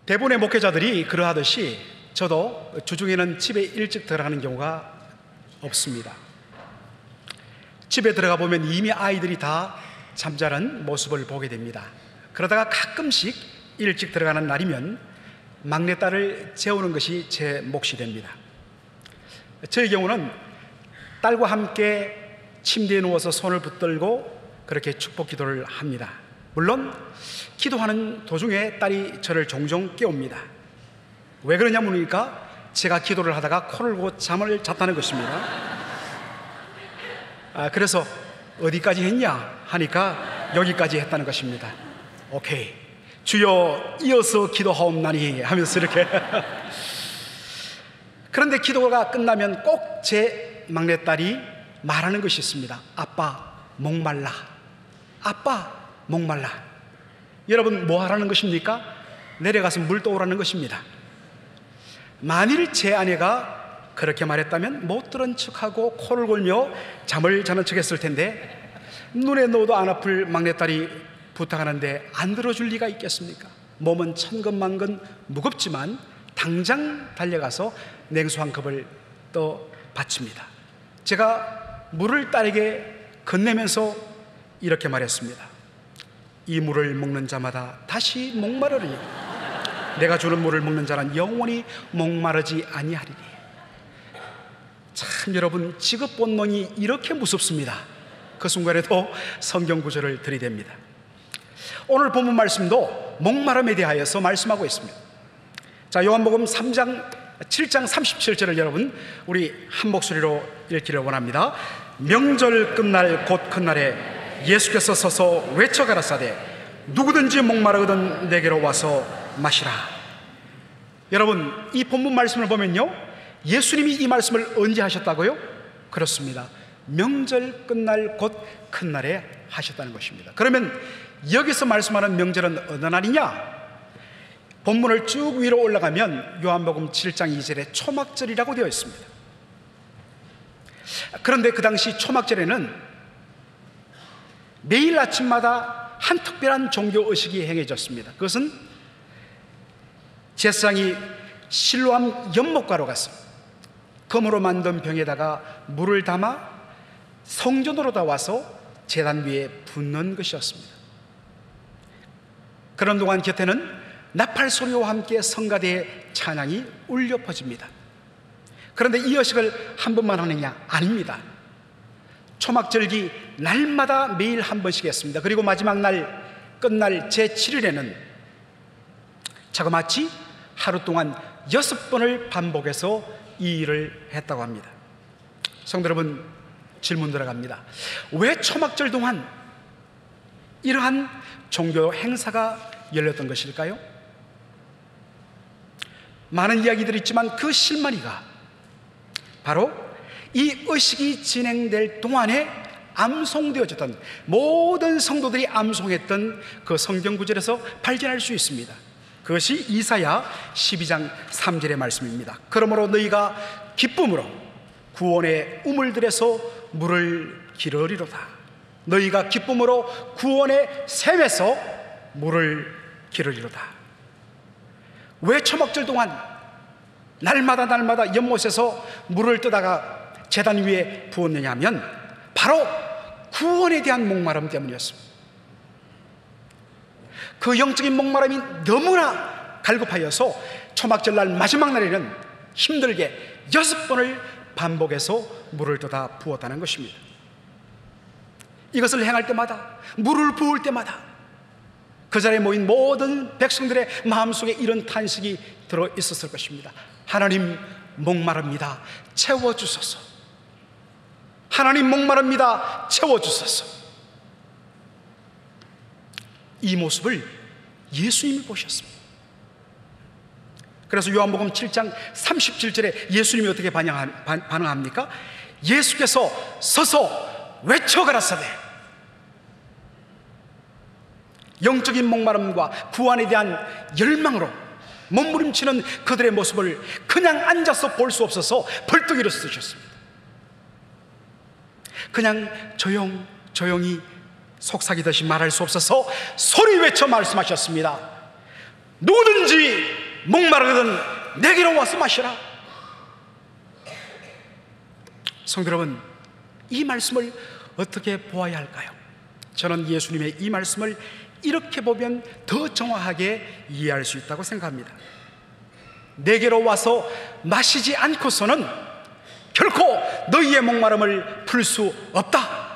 대부분의 목회자들이 그러하듯이 저도 주중에는 집에 일찍 들어가는 경우가 없습니다. 집에 들어가 보면 이미 아이들이 다 잠자는 모습을 보게 됩니다. 그러다가 가끔씩 일찍 들어가는 날이면 막내딸을 재우는 것이 제 몫이 됩니다. 저의 경우는 딸과 함께 침대에 누워서 손을 붙들고 그렇게 축복 기도를 합니다. 물론 기도하는 도중에 딸이 저를 종종 깨웁니다. 왜 그러냐 물으니까 제가 기도를 하다가 코를 고고 잠을 잤다는 것입니다. 그래서 어디까지 했냐 하니까 여기까지 했다는 것입니다. 오케이, 주여 이어서 기도하옵나니 하면서 이렇게 그런데 기도가 끝나면 꼭 제 막내딸이 말하는 것이 있습니다. 아빠 목말라, 아빠 목말라. 여러분 뭐 하라는 것입니까? 내려가서 물 떠오라는 것입니다. 만일 제 아내가 그렇게 말했다면 못 들은 척하고 코를 골며 잠을 자는 척했을 텐데, 눈에 넣어도 안 아플 막내딸이 부탁하는데 안 들어줄 리가 있겠습니까? 몸은 천근만근 무겁지만 당장 달려가서 냉수 한 컵을 떠 바칩니다. 제가 물을 딸에게 건네면서 이렇게 말했습니다. 이 물을 먹는 자마다 다시 목마르리니 내가 주는 물을 먹는 자는 영원히 목마르지 아니하리니. 참 여러분, 직업 본능이 이렇게 무섭습니다. 그 순간에도 성경 구절을 들이댑니다. 오늘 본문 말씀도 목마름에 대하여서 말씀하고 있습니다. 자, 요한복음 7장 37절을 여러분 우리 한 목소리로 읽기를 원합니다. 명절 끝날 곧 그날에 예수께서 서서 외쳐 가라사대 누구든지 목마르거든 내게로 와서 마시라. 여러분, 이 본문 말씀을 보면요, 예수님이 이 말씀을 언제 하셨다고요? 그렇습니다. 명절 끝날 곧 큰날에 하셨다는 것입니다. 그러면 여기서 말씀하는 명절은 어느 날이냐? 본문을 쭉 위로 올라가면 요한복음 7장 2절에 초막절이라고 되어 있습니다. 그런데 그 당시 초막절에는 매일 아침마다 한 특별한 종교 의식이 행해졌습니다. 그것은 제사장이 실로암 연못가로 가서 금으로 만든 병에다가 물을 담아 성전으로 다 와서 제단 위에 붓는 것이었습니다. 그런 동안 곁에는 나팔 소리와 함께 성가대의 찬양이 울려 퍼집니다. 그런데 이 의식을 한 번만 하느냐? 아닙니다. 초막절기 날마다 매일 한 번씩 했습니다. 그리고 마지막 날 끝날 제7일에는 자그마치 하루 동안 6번을 반복해서 이 일을 했다고 합니다. 성도 여러분, 질문 들어갑니다. 왜 초막절 동안 이러한 종교 행사가 열렸던 것일까요? 많은 이야기들이 있지만 그 실마리가 바로 이 의식이 진행될 동안에 암송되어졌던, 모든 성도들이 암송했던 그 성경 구절에서 발견할 수 있습니다. 그것이 이사야 12장 3절의 말씀입니다. 그러므로 너희가 기쁨으로 구원의 우물들에서 물을 기르리로다. 너희가 기쁨으로 구원의 샘에서 물을 기르리로다. 왜 초막절 동안 날마다 연못에서 물을 뜨다가 제단 위에 부었느냐 하면 바로 구원에 대한 목마름 때문이었습니다. 그 영적인 목마름이 너무나 갈급하여서 초막절 날 마지막 날에는 힘들게 6번을 반복해서 물을 떠다 부었다는 것입니다. 이것을 행할 때마다, 물을 부을 때마다 그 자리에 모인 모든 백성들의 마음속에 이런 탄식이 들어 있었을 것입니다. 하나님 목마릅니다. 채워주소서. 하나님 목마릅니다. 채워주소서. 이 모습을 예수님이 보셨습니다. 그래서 요한복음 7장 37절에 예수님이 어떻게 반응합니까? 예수께서 서서 외쳐 가라사대 영적인 목마름과 구원에 대한 열망으로 몸부림치는 그들의 모습을 그냥 앉아서 볼 수 없어서 벌떡 일어서셨습니다. 그냥 조용히 속삭이듯이 말할 수 없어서 소리 외쳐 말씀하셨습니다. 누구든지 목마르거든 내게로 와서 마시라. 성도 여러분, 이 말씀을 어떻게 보아야 할까요? 저는 예수님의 이 말씀을 이렇게 보면 더 정확하게 이해할 수 있다고 생각합니다. 내게로 와서 마시지 않고서는 결코 너희의 목마름을 풀 수 없다.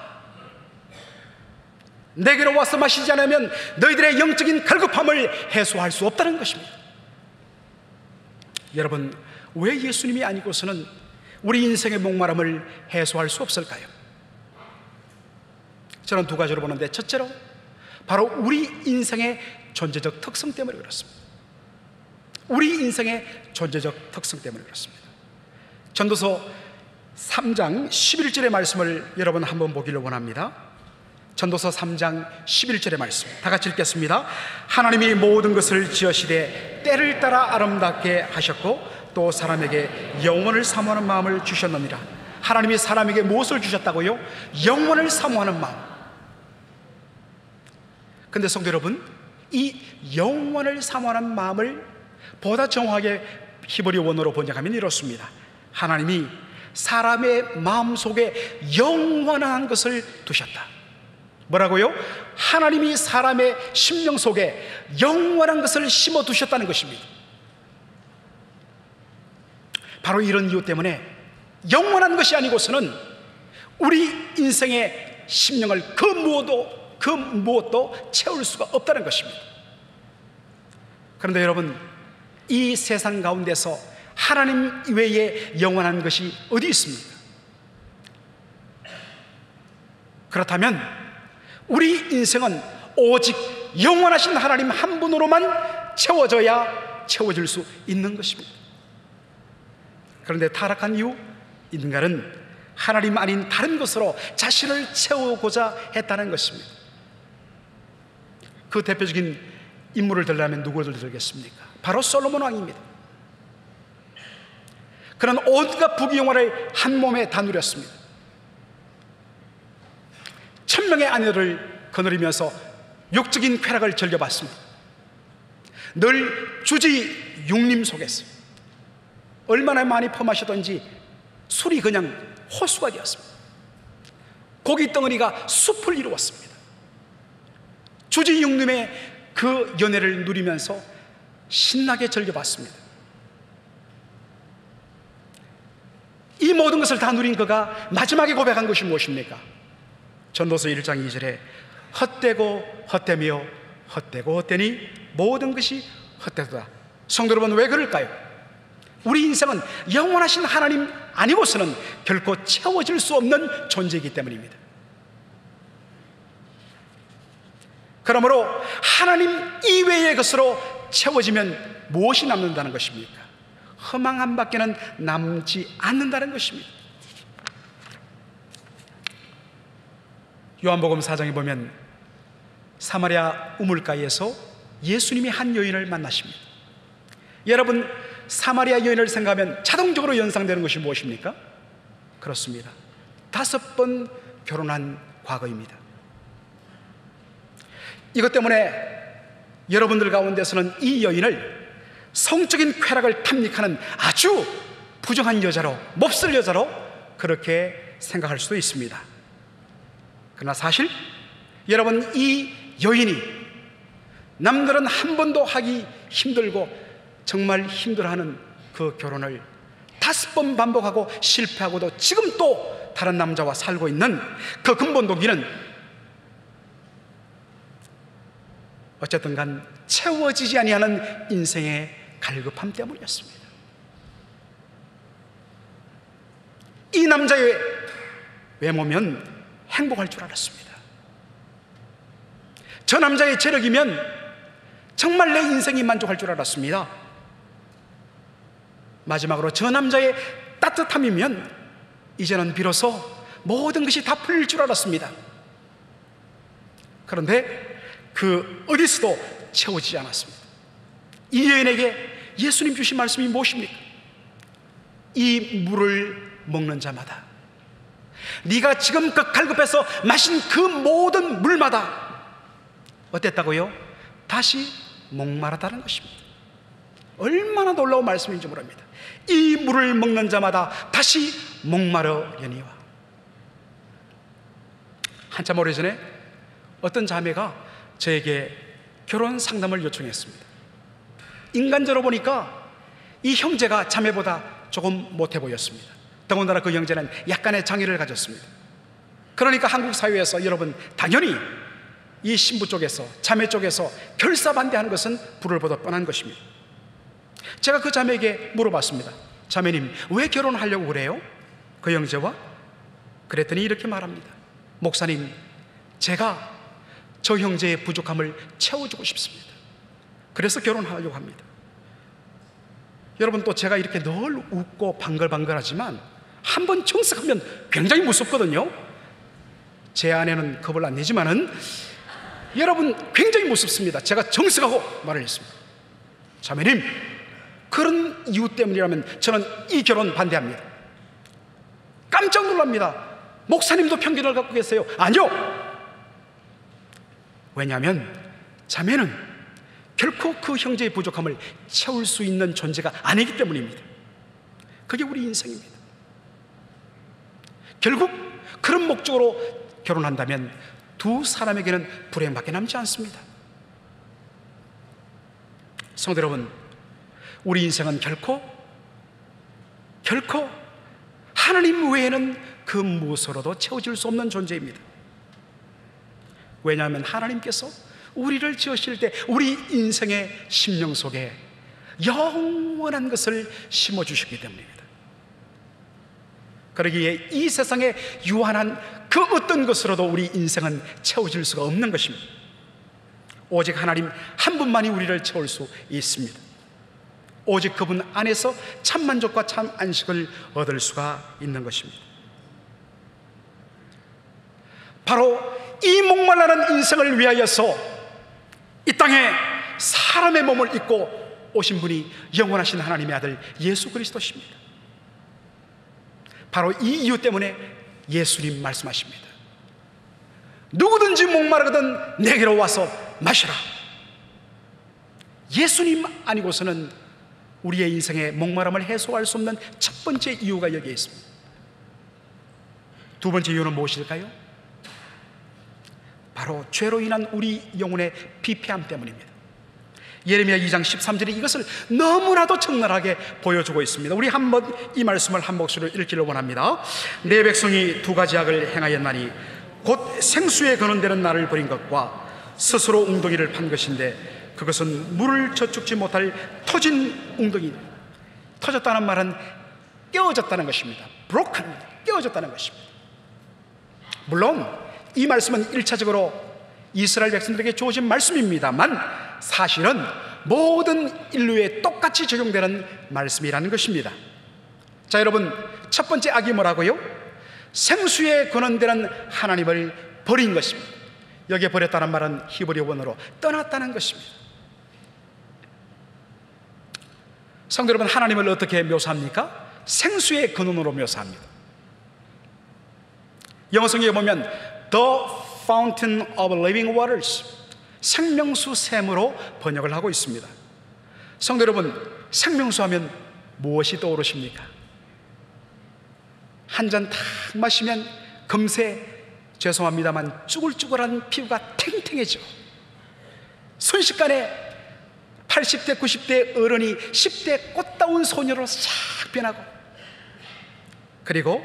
내게로 와서 마시지 않으면 너희들의 영적인 갈급함을 해소할 수 없다는 것입니다. 여러분, 왜 예수님이 아니고서는 우리 인생의 목마름을 해소할 수 없을까요? 저는 두 가지로 보는데, 첫째로 바로 우리 인생의 존재적 특성 때문에 그렇습니다. 우리 인생의 존재적 특성 때문에 그렇습니다. 전도서 3장 11절의 말씀을 여러분 한번 보기를 원합니다. 전도서 3장 11절의 말씀 다 같이 읽겠습니다. 하나님이 모든 것을 지으시되 때를 따라 아름답게 하셨고 또 사람에게 영원을 사모하는 마음을 주셨느니라. 하나님이 사람에게 무엇을 주셨다고요? 영원을 사모하는 마음. 근데 성도 여러분, 이 영원을 사모하는 마음을 보다 정확하게 히브리 원어로 번역하면 이렇습니다. 하나님이 사람의 마음속에 영원한 것을 두셨다. 뭐라고요? 하나님이 사람의 심령 속에 영원한 것을 심어 두셨다는 것입니다. 바로 이런 이유 때문에 영원한 것이 아니고서는 우리 인생의 심령을 그 무엇도 채울 수가 없다는 것입니다. 그런데 여러분, 이 세상 가운데서 하나님 외에 영원한 것이 어디 있습니까? 그렇다면 우리 인생은 오직 영원하신 하나님 한 분으로만 채워질 수 있는 것입니다. 그런데 타락한 이후 인간은 하나님 아닌 다른 것으로 자신을 채우고자 했다는 것입니다. 그 대표적인 인물을 들려면 누구를 들겠습니까? 바로 솔로몬 왕입니다. 그는 온갖 부귀영화를 한 몸에 다 누렸습니다. 1000명의 아내를 거느리면서 육적인 쾌락을 즐겨봤습니다. 늘 주지 육림 속에서 얼마나 많이 퍼마셨던지 술이 그냥 호수가 되었습니다. 고기 덩어리가 숲을 이루었습니다. 주지 육림의 그 연애를 누리면서 신나게 즐겨봤습니다. 이 모든 것을 다 누린 그가 마지막에 고백한 것이 무엇입니까? 전도서 1장 2절에 헛되고 헛되며 헛되고 헛되니 모든 것이 헛되도다. 성도 여러분, 왜 그럴까요? 우리 인생은 영원하신 하나님 아니고서는 결코 채워질 수 없는 존재이기 때문입니다. 그러므로 하나님 이외의 것으로 채워지면 무엇이 남는다는 것입니까? 허망한 밖에는 남지 않는다는 것입니다. 요한복음 4장에 보면 사마리아 우물가에서 예수님이 한 여인을 만나십니다. 여러분, 사마리아 여인을 생각하면 자동적으로 연상되는 것이 무엇입니까? 그렇습니다. 5번 결혼한 과거입니다. 이것 때문에 여러분들 가운데서는 이 여인을 성적인 쾌락을 탐닉하는 아주 부정한 여자로, 몹쓸 여자로 그렇게 생각할 수도 있습니다. 그러나 사실 여러분, 이 여인이 남들은 한 번도 하기 힘들고 정말 힘들어하는 그 결혼을 5번 반복하고 실패하고도 지금 또 다른 남자와 살고 있는 그 근본 동기는 어쨌든 간 채워지지 아니하는 인생의 갈급함 때문이었습니다. 이 남자의 외모면 행복할 줄 알았습니다. 저 남자의 체력이면 정말 내 인생이 만족할 줄 알았습니다. 마지막으로 저 남자의 따뜻함이면 이제는 비로소 모든 것이 다 풀릴 줄 알았습니다. 그런데 그 어디서도 채워지지 않았습니다. 이 여인에게 예수님 주신 말씀이 무엇입니까? 이 물을 먹는 자마다, 네가 지금껏 갈급해서 마신 그 모든 물마다 어땠다고요? 다시 목마르다는 것입니다. 얼마나 놀라운 말씀인지 모릅니다. 이 물을 먹는 자마다 다시 목마르려니와. 한참 오래전에 어떤 자매가 저에게 결혼 상담을 요청했습니다. 인간적으로 보니까 이 형제가 자매보다 조금 못해 보였습니다. 더군다나 그 형제는 약간의 장애를 가졌습니다. 그러니까 한국 사회에서 여러분 당연히 이 신부 쪽에서, 자매 쪽에서 결사반대하는 것은 불을 보듯 뻔한 것입니다. 제가 그 자매에게 물어봤습니다. 자매님, 왜 결혼하려고 그래요? 그 형제와? 그랬더니 이렇게 말합니다. 목사님, 제가 저 형제의 부족함을 채워주고 싶습니다. 그래서 결혼하려고 합니다. 여러분, 또 제가 이렇게 늘 웃고 방글방글하지만 한번 정색하면 굉장히 무섭거든요. 제 아내는 겁을 안 내지만은 여러분 굉장히 무섭습니다. 제가 정색하고 말을 했습니다. 자매님, 그런 이유 때문이라면 저는 이 결혼 반대합니다. 깜짝 놀랍니다. 목사님도 편견을 갖고 계세요. 아니요. 왜냐하면 자매는 결코 그 형제의 부족함을 채울 수 있는 존재가 아니기 때문입니다. 그게 우리 인생입니다. 결국 그런 목적으로 결혼한다면 두 사람에게는 불행밖에 남지 않습니다. 성도 여러분, 우리 인생은 결코 하나님 외에는 그 무엇으로도 채워질 수 없는 존재입니다. 왜냐하면 하나님께서 우리를 지으실 때 우리 인생의 심령 속에 영원한 것을 심어주셨기 때문입니다. 그러기에 이 세상에 유한한 그 어떤 것으로도 우리 인생은 채워질 수가 없는 것입니다. 오직 하나님 한 분만이 우리를 채울 수 있습니다. 오직 그분 안에서 참 만족과 참 안식을 얻을 수가 있는 것입니다. 바로 이 목말라는 인생을 위하여서 이 땅에 사람의 몸을 입고 오신 분이 영원하신 하나님의 아들 예수 그리스도십니다. 바로 이 이유 때문에 예수님 말씀하십니다. 누구든지 목마르거든 내게로 와서 마시라. 예수님 아니고서는 우리의 인생의 목마름을 해소할 수 없는 첫 번째 이유가 여기에 있습니다. 두 번째 이유는 무엇일까요? 바로 죄로 인한 우리 영혼의 피폐함 때문입니다. 예레미야 2장 13절에 이것을 너무나도 적나라하게 보여주고 있습니다. 우리 한번 이 말씀을 한 목소리로 읽기를 원합니다. 내 백성이 두 가지 악을 행하였나니 곧 생수에 거는되는 나를 버린 것과 스스로 웅덩이를 판 것인데 그것은 물을 저축지 못할 터진 웅덩이. 터졌다는 말은 깨어졌다는 것입니다. broken, 깨어졌다는 것입니다. 물론 이 말씀은 1차적으로 이스라엘 백성들에게 주어진 말씀입니다만 사실은 모든 인류에 똑같이 적용되는 말씀이라는 것입니다. 자, 여러분, 첫 번째 악이 뭐라고요? 생수에 근원되는 하나님을 버린 것입니다. 여기에 버렸다는 말은 히브리 원어로 떠났다는 것입니다. 성도 여러분, 하나님을 어떻게 묘사합니까? 생수의 근원으로 묘사합니다. 영어 성경에 보면 The Fountain of Living Waters, 생명수 샘으로 번역을 하고 있습니다. 성도 여러분, 생명수 하면 무엇이 떠오르십니까? 한 잔 탁 마시면 금세, 죄송합니다만, 쭈글쭈글한 피부가 탱탱해져. 순식간에 80대 90대 어른이 10대 꽃다운 소녀로 싹 변하고, 그리고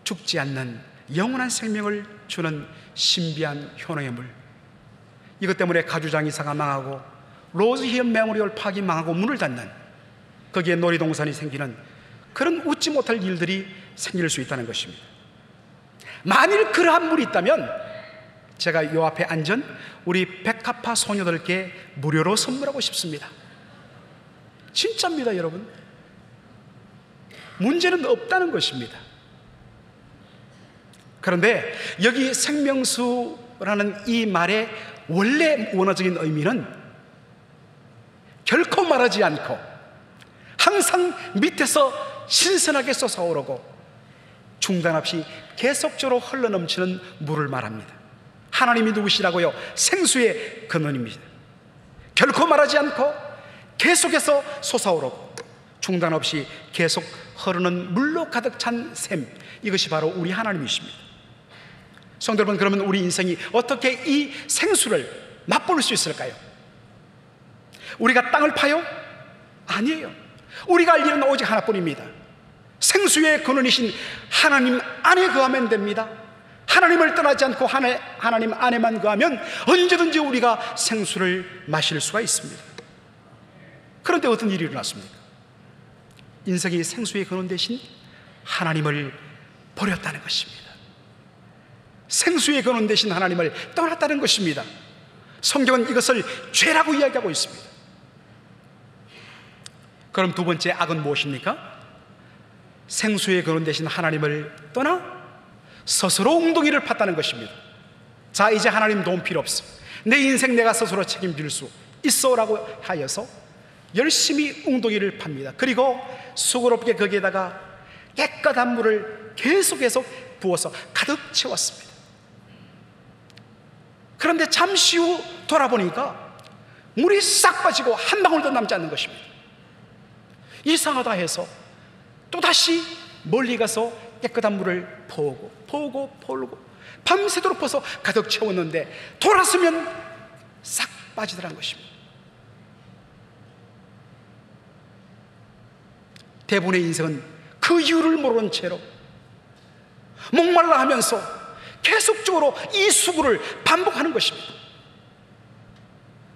죽지 않는 영원한 생명을 주는 신비한 효능의 물. 이것 때문에 가주장 이사가 망하고 로즈힐 메모리얼 파크가 망하고 문을 닫는, 거기에 놀이동산이 생기는 그런 웃지 못할 일들이 생길 수 있다는 것입니다. 만일 그러한 물이 있다면 제가 요 앞에 앉은 우리 백합화 소녀들께 무료로 선물하고 싶습니다. 진짜입니다, 여러분. 문제는 없다는 것입니다. 그런데 여기 생명수라는 이 말의 원래 원어적인 의미는 결코 마르지 않고 항상 밑에서 신선하게 솟아오르고 중단 없이 계속적으로 흘러넘치는 물을 말합니다. 하나님이 누구시라고요? 생수의 근원입니다. 결코 마르지 않고 계속해서 솟아오르고 중단 없이 계속 흐르는 물로 가득 찬 샘, 이것이 바로 우리 하나님이십니다. 성도 여러분, 그러면 우리 인생이 어떻게 이 생수를 맛볼 수 있을까요? 우리가 땅을 파요? 아니에요. 우리가 할 일은 오직 하나뿐입니다. 생수의 근원이신 하나님 안에 거하면 됩니다. 하나님을 떠나지 않고 하나님 안에만 거하면 언제든지 우리가 생수를 마실 수가 있습니다. 그런데 어떤 일이 일어났습니까? 인생이 생수의 근원 대신 하나님을 버렸다는 것입니다. 생수의 근원 대신 하나님을 떠났다는 것입니다. 성경은 이것을 죄라고 이야기하고 있습니다. 그럼 두 번째 악은 무엇입니까? 생수의 근원 대신 하나님을 떠나 스스로 웅덩이를 팠다는 것입니다. 자, 이제 하나님 도움 필요 없어, 내 인생 내가 스스로 책임질 수 있어라고 하여서 열심히 웅덩이를 팝니다. 그리고 수고롭게 거기에다가 깨끗한 물을 계속해서 부어서 가득 채웠습니다. 그런데 잠시 후 돌아보니까 물이 싹 빠지고 한 방울도 남지 않는 것입니다. 이상하다 해서 또다시 멀리 가서 깨끗한 물을 퍼오고 밤새도록 퍼서 가득 채웠는데 돌아서면 싹 빠지더라는 것입니다. 대부분의 인생은 그 이유를 모르는 채로 목말라 하면서 계속적으로 이 수고를 반복하는 것입니다.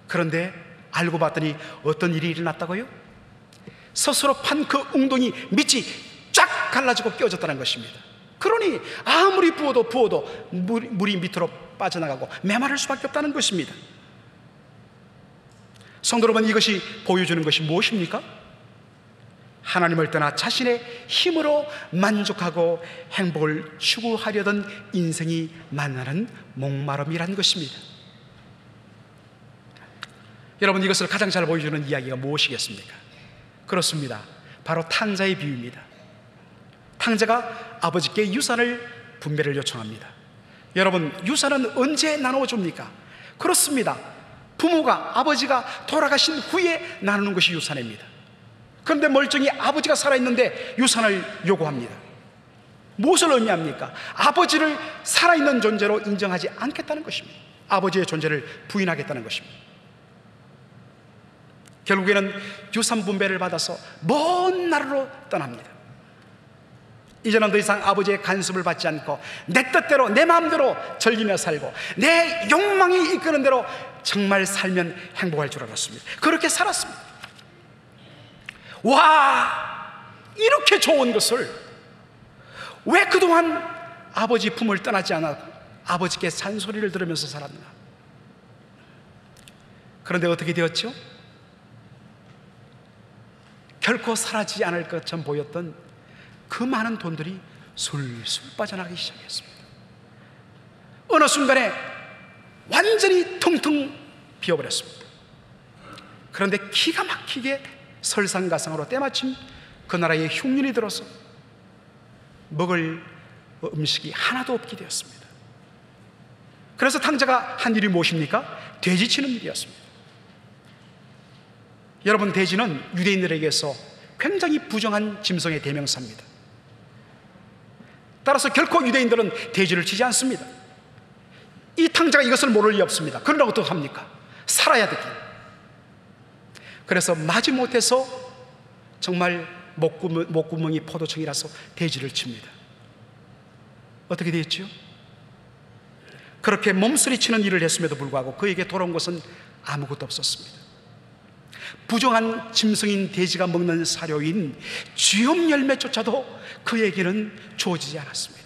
그런데 알고 봤더니 어떤 일이 일어났다고요? 스스로 판 그 웅덩이 밑이 쫙 갈라지고 끼어졌다는 것입니다. 그러니 아무리 부어도 물이 밑으로 빠져나가고 메마를 수밖에 없다는 것입니다. 성도 여러분, 이것이 보여주는 것이 무엇입니까? 하나님을 떠나 자신의 힘으로 만족하고 행복을 추구하려던 인생이 만나는 목마름이라는 것입니다. 여러분, 이것을 가장 잘 보여주는 이야기가 무엇이겠습니까? 그렇습니다. 바로 탕자의 비유입니다. 탕자가 아버지께 유산을 분배를 요청합니다. 여러분, 유산은 언제 나눠줍니까? 그렇습니다. 부모가, 아버지가 돌아가신 후에 나누는 것이 유산입니다. 그런데 멀쩡히 아버지가 살아있는데 유산을 요구합니다. 무엇을 의미합니까? 아버지를 살아있는 존재로 인정하지 않겠다는 것입니다. 아버지의 존재를 부인하겠다는 것입니다. 결국에는 유산 분배를 받아서 먼 나라로 떠납니다. 이제는 더 이상 아버지의 간섭을 받지 않고 내 뜻대로, 내 마음대로 즐기며 살고 내 욕망이 이끄는 대로 정말 살면 행복할 줄 알았습니다. 그렇게 살았습니다. 와, 이렇게 좋은 것을 왜 그동안 아버지 품을 떠나지 않아 아버지께 잔소리를 들으면서 살았나? 그런데 어떻게 되었죠? 결코 사라지지 않을 것처럼 보였던 그 많은 돈들이 술술 빠져나가기 시작했습니다. 어느 순간에 완전히 텅텅 비어버렸습니다. 그런데 기가 막히게 설상가상으로 때마침 그 나라에 흉년이 들어서 먹을 음식이 하나도 없게 되었습니다. 그래서 탕자가 한 일이 무엇입니까? 돼지 치는 일이었습니다. 여러분, 돼지는 유대인들에게서 굉장히 부정한 짐승의 대명사입니다. 따라서 결코 유대인들은 돼지를 치지 않습니다. 이 탕자가 이것을 모를 리 없습니다. 그러나 어떡합니까? 살아야 되기. 그래서 마지못해서 정말 목구멍이 포도청이라서 돼지를 칩니다. 어떻게 되었죠? 그렇게 몸서리치는 일을 했음에도 불구하고 그에게 돌아온 것은 아무것도 없었습니다. 부정한 짐승인 돼지가 먹는 사료인 쥐염 열매조차도 그에게는 주어지지 않았습니다.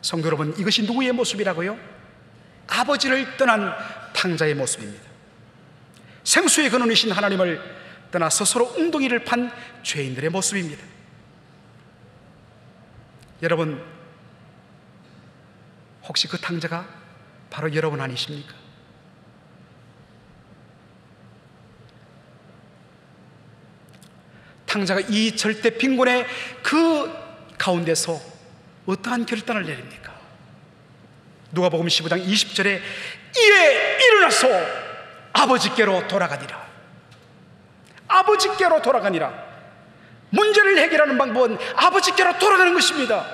성도 여러분, 이것이 누구의 모습이라고요? 아버지를 떠난 탕자의 모습입니다. 생수의 근원이신 하나님을 떠나 스스로 웅덩이를 판 죄인들의 모습입니다. 여러분, 혹시 그 탕자가 바로 여러분 아니십니까? 탕자가 이 절대 빈곤의 그 가운데서 어떠한 결단을 내립니까? 누가복음 15장 20절에 이에 일어나서 아버지께로 돌아가니라. 아버지께로 돌아가니라. 문제를 해결하는 방법은 아버지께로 돌아가는 것입니다.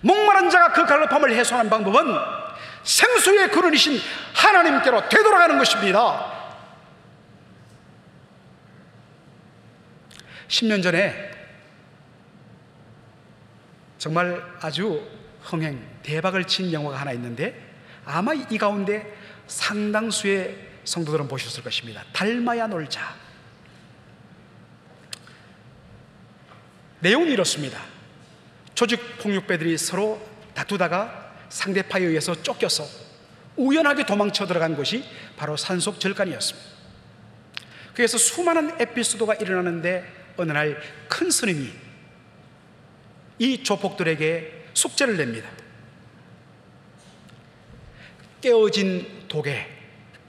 목마른 자가 그 갈급함을 해소하는 방법은 생수의 근원이신 하나님께로 되돌아가는 것입니다. 10년 전에 정말 아주 대박을 친 영화가 하나 있는데, 아마 이 가운데 상당수의 성도들은 보셨을 것입니다. 달마야 놀자. 내용은 이렇습니다. 조직 폭력배들이 서로 다투다가 상대파에 의해서 쫓겨서 우연하게 도망쳐 들어간 곳이 바로 산속절간이었습니다. 그래서 수많은 에피소드가 일어나는데, 어느 날 큰 스님이 이 조폭들에게 숙제를 냅니다. 깨어진 독에,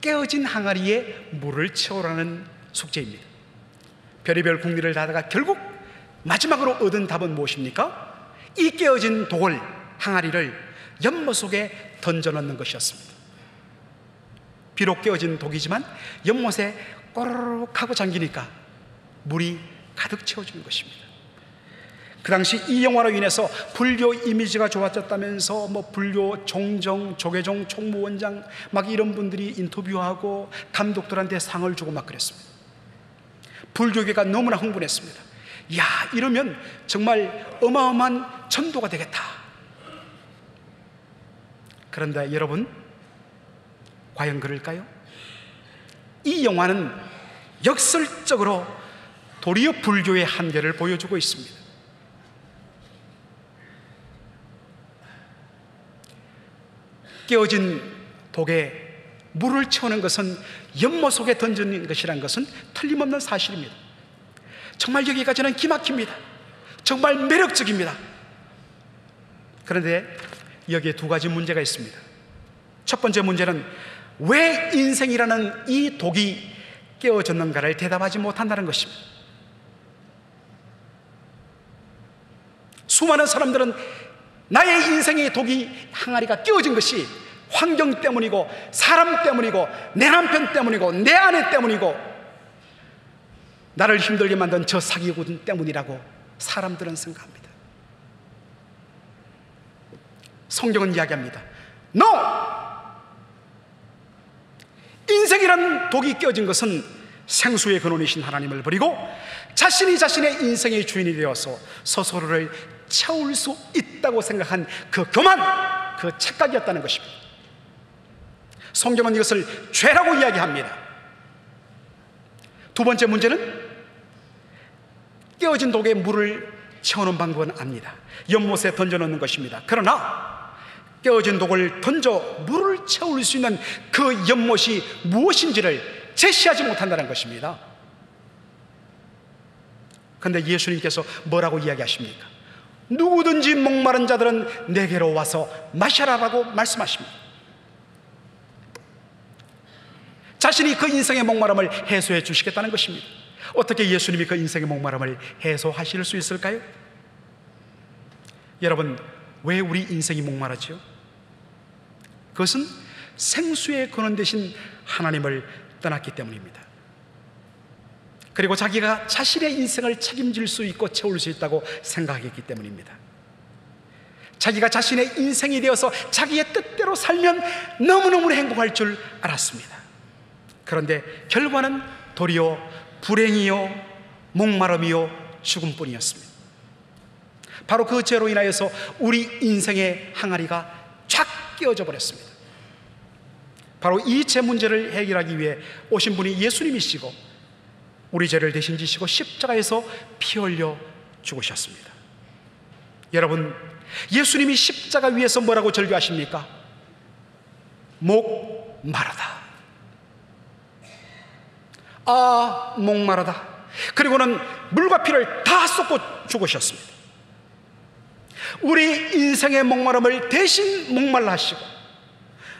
깨어진 항아리에 물을 채우라는 숙제입니다. 별의별 궁리를 다하다가 결국 마지막으로 얻은 답은 무엇입니까? 이 깨어진 독을, 항아리를 연못 속에 던져넣는 것이었습니다. 비록 깨어진 독이지만 연못에 꼬르륵 하고 잠기니까 물이 가득 채워지는 것입니다. 그 당시 이 영화로 인해서 불교 이미지가 좋아졌다면서 불교 종정, 조계종, 총무원장 막 이런 분들이 인터뷰하고 감독들한테 상을 주고 막 그랬습니다. 불교계가 너무나 흥분했습니다. 야, 이러면 정말 어마어마한 전도가 되겠다. 그런데 여러분, 과연 그럴까요? 이 영화는 역설적으로 도리어 불교의 한계를 보여주고 있습니다. 깨어진 독에 물을 채우는 것은 연못 속에 던지는 것이라는 것은 틀림없는 사실입니다. 정말 여기까지는 기막힙니다. 정말 매력적입니다. 그런데 여기에 두 가지 문제가 있습니다. 첫 번째 문제는 왜 인생이라는 이 독이 깨어졌는가를 대답하지 못한다는 것입니다. 수많은 사람들은 나의 인생의 독이, 항아리가 깨어진 것이 환경 때문이고 사람 때문이고 내 남편 때문이고 내 아내 때문이고 나를 힘들게 만든 저 사기꾼 때문이라고 사람들은 생각합니다. 성경은 이야기합니다. No! 인생이란 독이 깨어진 것은 생수의 근원이신 하나님을 버리고 자신이 자신의 인생의 주인이 되어서 스스로를 채울 수 있다고 생각한 그 교만, 그 착각이었다는 것입니다. 성경은 이것을 죄라고 이야기합니다. 두 번째 문제는 깨어진 독에 물을 채우는 방법은 압니다. 연못에 던져놓는 것입니다. 그러나 깨어진 독을 던져 물을 채울 수 있는 그 연못이 무엇인지를 제시하지 못한다는 것입니다. 그런데 예수님께서 뭐라고 이야기하십니까? 누구든지 목마른 자들은 내게로 와서 마셔라라고 말씀하십니다. 자신이 그 인생의 목마름을 해소해 주시겠다는 것입니다. 어떻게 예수님이 그 인생의 목마름을 해소하실 수 있을까요? 여러분, 왜 우리 인생이 목마르죠? 그것은 생수의 근원 되신 하나님을 떠났기 때문입니다. 그리고 자기가 자신의 인생을 책임질 수 있고 채울 수 있다고 생각했기 때문입니다. 자기가 자신의 인생이 되어서 자기의 뜻대로 살면 너무너무 행복할 줄 알았습니다. 그런데 결과는 도리어 불행이요 목마름이요 죽음뿐이었습니다. 바로 그 죄로 인하여서 우리 인생의 항아리가 쫙 깨어져 버렸습니다. 바로 이 죄 문제를 해결하기 위해 오신 분이 예수님이시고 우리 죄를 대신 지시고 십자가에서 피 흘려 죽으셨습니다. 여러분, 예수님이 십자가 위에서 뭐라고 절규하십니까? 목마르다. 아, 목마르다. 그리고는 물과 피를 다 쏟고 죽으셨습니다. 우리 인생의 목마름을 대신 목말라 하시고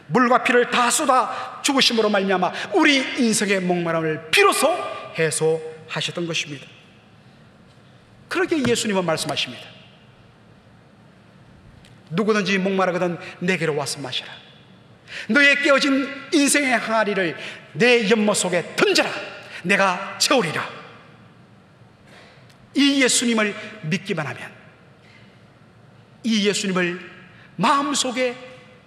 물과 피를 다 쏟아 죽으심으로 말미암아 우리 인생의 목마름을 비로소 해소하셨던 것입니다. 그렇게 예수님은 말씀하십니다. 누구든지 목마르거든 내게로 와서 마시라. 너의 깨어진 인생의 항아리를 내 연못 속에 던져라. 내가 채우리라. 이 예수님을 믿기만 하면, 이 예수님을 마음속에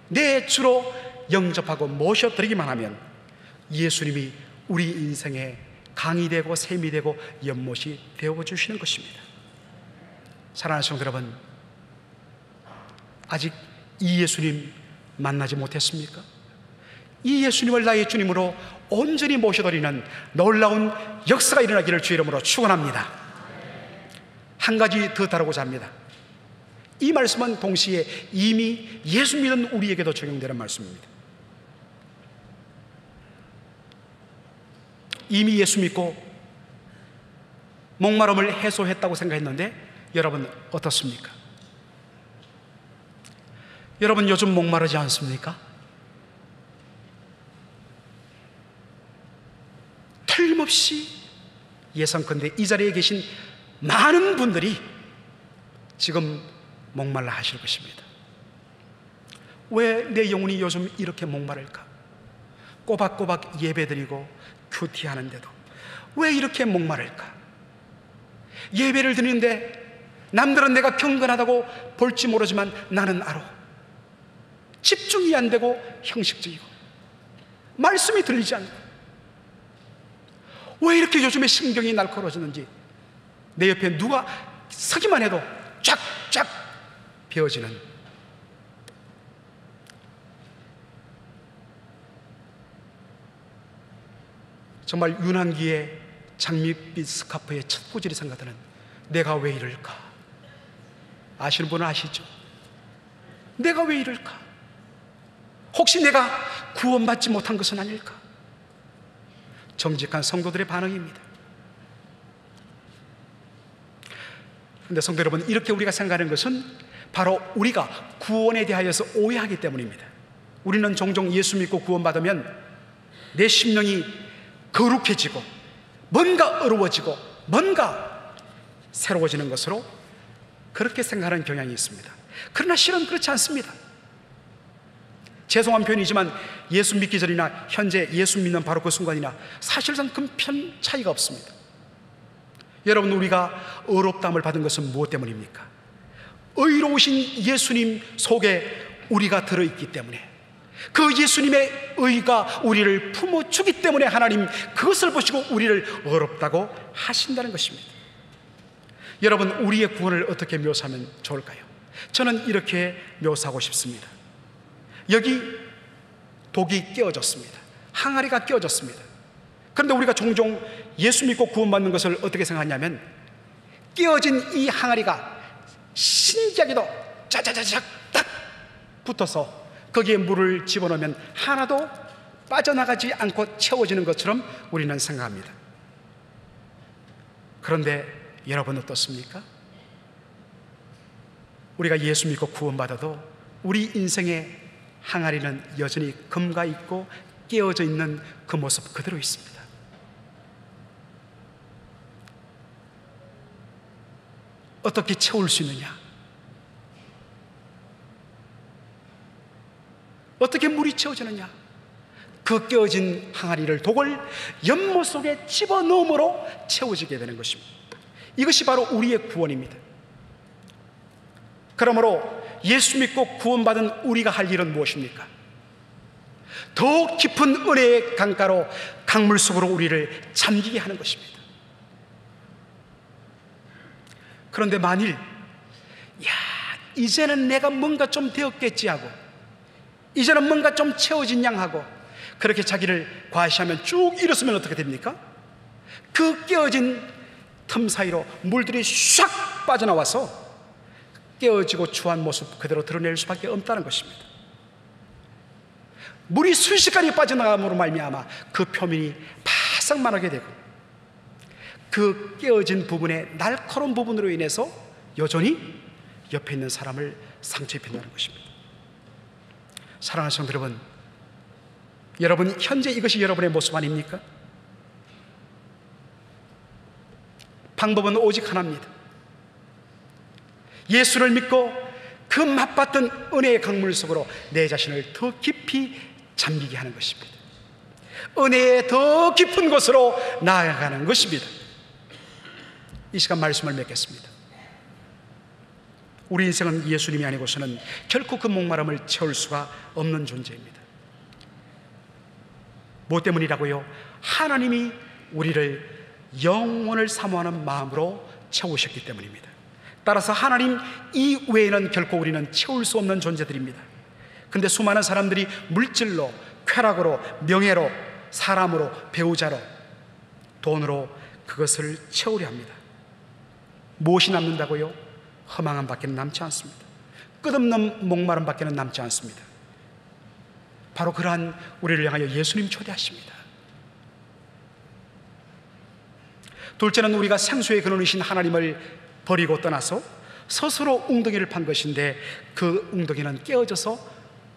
내 주로 영접하고 모셔드리기만 하면 예수님이 우리 인생의 강이 되고 샘이 되고 연못이 되어주시는 것입니다. 사랑하는 성도 여러분, 아직 이 예수님 만나지 못했습니까? 이 예수님을 나의 주님으로 온전히 모셔드리는 놀라운 역사가 일어나기를 주의 이름으로 축원합니다. 한 가지 더 다루고자 합니다. 이 말씀은 동시에 이미 예수 믿는 우리에게도 적용되는 말씀입니다. 이미 예수 믿고 목마름을 해소했다고 생각했는데 여러분 어떻습니까? 여러분 요즘 목마르지 않습니까? 틀림없이 예상컨대 이 자리에 계신 많은 분들이 지금 목말라 하실 것입니다. 왜 내 영혼이 요즘 이렇게 목마를까? 꼬박꼬박 예배드리고 큐티하는데도 왜 이렇게 목마를까? 예배를 드리는데 남들은 내가 경건하다고 볼지 모르지만 나는 알아. 집중이 안 되고 형식적이고 말씀이 들리지 않고, 왜 이렇게 요즘에 신경이 날카로워졌는지 내 옆에 누가 서기만 해도 쫙쫙 베어지는, 정말 유난기의 장밋빛 스카프의 첫 구질이 생각하는 내가 왜 이럴까? 아시는 분은 아시죠? 내가 왜 이럴까? 혹시 내가 구원받지 못한 것은 아닐까? 정직한 성도들의 반응입니다. 그런데 성도 여러분, 이렇게 우리가 생각하는 것은 바로 우리가 구원에 대하여서 오해하기 때문입니다. 우리는 종종 예수 믿고 구원받으면 내 심령이 거룩해지고 뭔가 어려워지고 뭔가 새로워지는 것으로 그렇게 생각하는 경향이 있습니다. 그러나 실은 그렇지 않습니다. 죄송한 표현이지만 예수 믿기 전이나 현재 예수 믿는 바로 그 순간이나 사실상 큰 차이가 없습니다. 여러분, 우리가 의롭다함을 받은 것은 무엇 때문입니까? 의로우신 예수님 속에 우리가 들어있기 때문에, 그 예수님의 의가 우리를 품어주기 때문에 하나님 그것을 보시고 우리를 의롭다고 하신다는 것입니다. 여러분, 우리의 구원을 어떻게 묘사하면 좋을까요? 저는 이렇게 묘사하고 싶습니다. 여기 독이 끼어졌습니다. 항아리가 끼어졌습니다. 그런데 우리가 종종 예수 믿고 구원받는 것을 어떻게 생각하냐면, 끼어진 이 항아리가 신기하게도 짜자자작 딱 붙어서 거기에 물을 집어넣으면 하나도 빠져나가지 않고 채워지는 것처럼 우리는 생각합니다. 그런데 여러분 어떻습니까? 우리가 예수 믿고 구원받아도 우리 인생의 항아리는 여전히 금가 있고 끼어져 있는 그 모습 그대로 있습니다. 어떻게 채울 수 있느냐? 어떻게 물이 채워지느냐? 그 끼어진 항아리를, 독을 연못 속에 집어넣음으로 채워지게 되는 것입니다. 이것이 바로 우리의 구원입니다. 그러므로 예수 믿고 구원받은 우리가 할 일은 무엇입니까? 더욱 깊은 은혜의 강가로, 강물 속으로 우리를 잠기게 하는 것입니다. 그런데 만일 이제는 내가 뭔가 좀 되었겠지 하고, 이제는 뭔가 좀 채워진 양 하고 그렇게 자기를 과시하면 쭉 일어서면 어떻게 됩니까? 그 끼어진 틈 사이로 물들이 샥 빠져나와서 깨어지고 추한 모습 그대로 드러낼 수밖에 없다는 것입니다. 물이 순식간에 빠져나감으로 말미암아 그 표면이 바싹 마르게 되고, 그 깨어진 부분의 날카로운 부분으로 인해서 여전히 옆에 있는 사람을 상처 입힌다는 것입니다. 사랑하는 성도 여러분, 여러분 현재 이것이 여러분의 모습 아닙니까? 방법은 오직 하나입니다. 예수를 믿고 그 맛봤던 은혜의 강물 속으로 내 자신을 더 깊이 잠기게 하는 것입니다. 은혜의 더 깊은 곳으로 나아가는 것입니다. 이 시간 말씀을 맺겠습니다. 우리 인생은 예수님이 아니고서는 결코 그 목마름을 채울 수가 없는 존재입니다. 뭐 때문이라고요? 하나님이 우리를 영원을 사모하는 마음으로 채우셨기 때문입니다. 따라서 하나님 이외에는 결코 우리는 채울 수 없는 존재들입니다. 그런데 수많은 사람들이 물질로, 쾌락으로, 명예로, 사람으로, 배우자로, 돈으로 그것을 채우려 합니다. 무엇이 남는다고요? 허망한 밖에는 남지 않습니다. 끝없는 목마름 밖에는 남지 않습니다. 바로 그러한 우리를 향하여 예수님 초대하십니다. 둘째는 우리가 생수의 근원이신 하나님을 버리고 떠나서 스스로 웅덩이를 판 것인데, 그 웅덩이는 깨어져서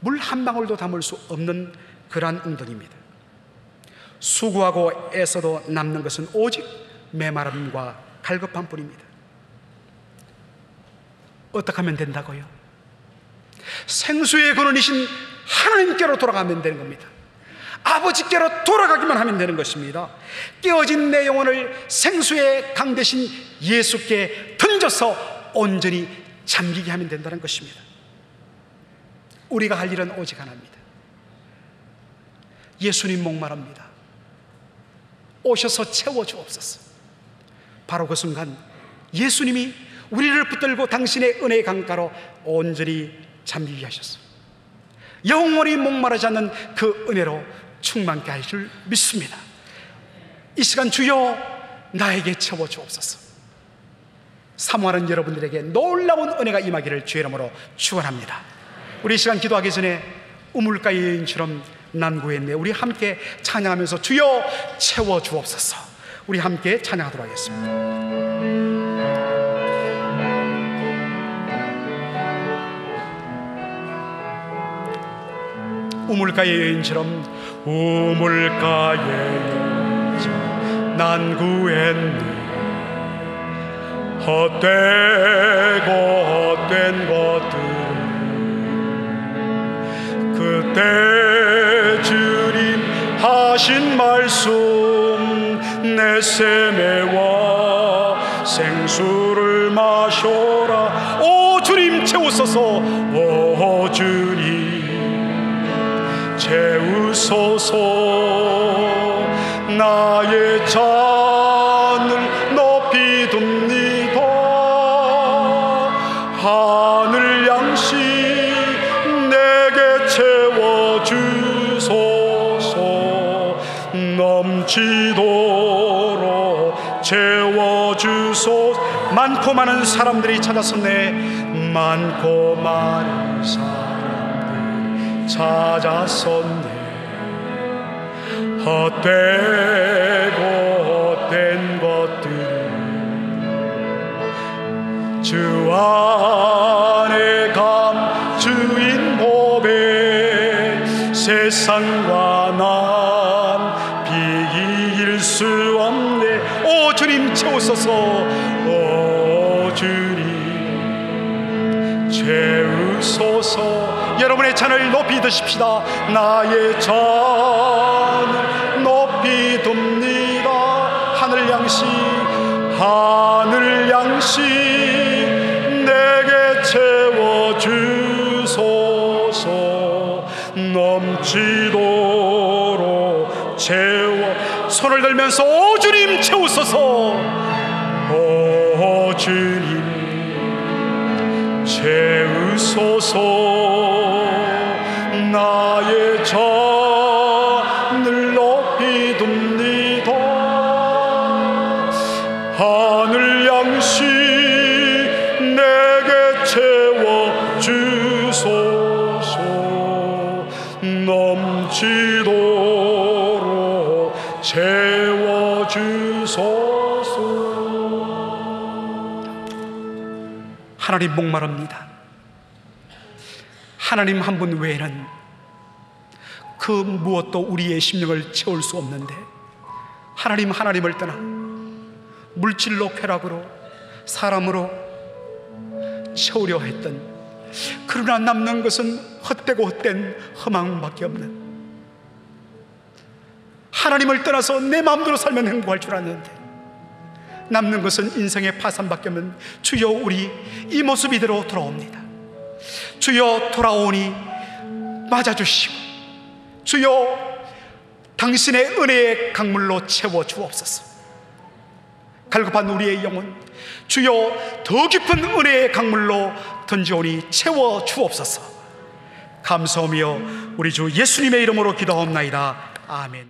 물 한 방울도 담을 수 없는 그러한 웅덩이입니다. 수고하고 애써도 남는 것은 오직 메마름과 갈급함 뿐입니다. 어떻게 하면 된다고요? 생수의 근원이신 하나님께로 돌아가면 되는 겁니다. 아버지께로 돌아가기만 하면 되는 것입니다. 깨어진 내 영혼을 생수의 강 대신 예수께 던져서 온전히 잠기게 하면 된다는 것입니다. 우리가 할 일은 오직 하나입니다. 예수님 목마릅니다. 오셔서 채워주옵소서. 바로 그 순간 예수님이 우리를 붙들고 당신의 은혜의 강가로 온전히 잠기게 하셨습니다. 영원히 목마르지 않는 그 은혜로 충만케 할 줄 믿습니다. 이 시간 주여 나에게 채워주옵소서. 사모하는 여러분들에게 놀라운 은혜가 임하기를 주의 이름으로 축원합니다. 우리 이 시간 기도하기 전에 우물가의 여인처럼 난구했네, 우리 함께 찬양하면서 주여 채워주옵소서. 우리 함께 찬양하도록 하겠습니다. 우물가의 여인처럼, 우물가의 여인처럼 난구했네. 헛되고 헛된 것들 그때 주님 하신 말씀, 내 세매와 생수를 마셔라. 오 주님 채우소서. 오 주님 채우소서. 나의 잔을 높이 둡니다. 하늘 양식 내게 채워주소서. 넘치도록 채워주소서. 많고 많은 사람들이 찾았었네. 많고 많은 사람들이 찾았었네. 헛되고 헛된 것들을 주 안에 감 주인 보배. 세상과 난 비길 수 없네. 오 주님 채우소서. 오 주님 채우소서. 여러분의 잔을 높이 드십시다. 나의 잔을 높이 둡니다. 하늘 양식, 하늘 양식 내게 채워주소서. 넘치도록 채워. 손을 들면서 오 주님 채우소서. 오 주님 채우소서. 나의 잔을 높이 둡니다. 하늘 양식 내게 채워주소서. 넘치도록 채워주소서. 하나님 목마릅니다. 하나님 한 분 외에는 그 무엇도 우리의 심령을 채울 수 없는데, 하나님을 떠나 물질로, 쾌락으로, 사람으로 채우려 했던, 그러나 남는 것은 헛되고 헛된 허망밖에 없는 하나님을 떠나서 내 마음대로 살면 행복할 줄 알았는데 남는 것은 인생의 파산밖에 없는 주여, 우리 이 모습 이대로 돌아옵니다. 주여, 돌아오니 맞아주시고 주여, 당신의 은혜의 강물로 채워 주옵소서. 갈급한 우리의 영혼 주여, 더 깊은 은혜의 강물로 던져오니 채워 주옵소서. 감사하며 우리 주 예수님의 이름으로 기도하옵나이다. 아멘.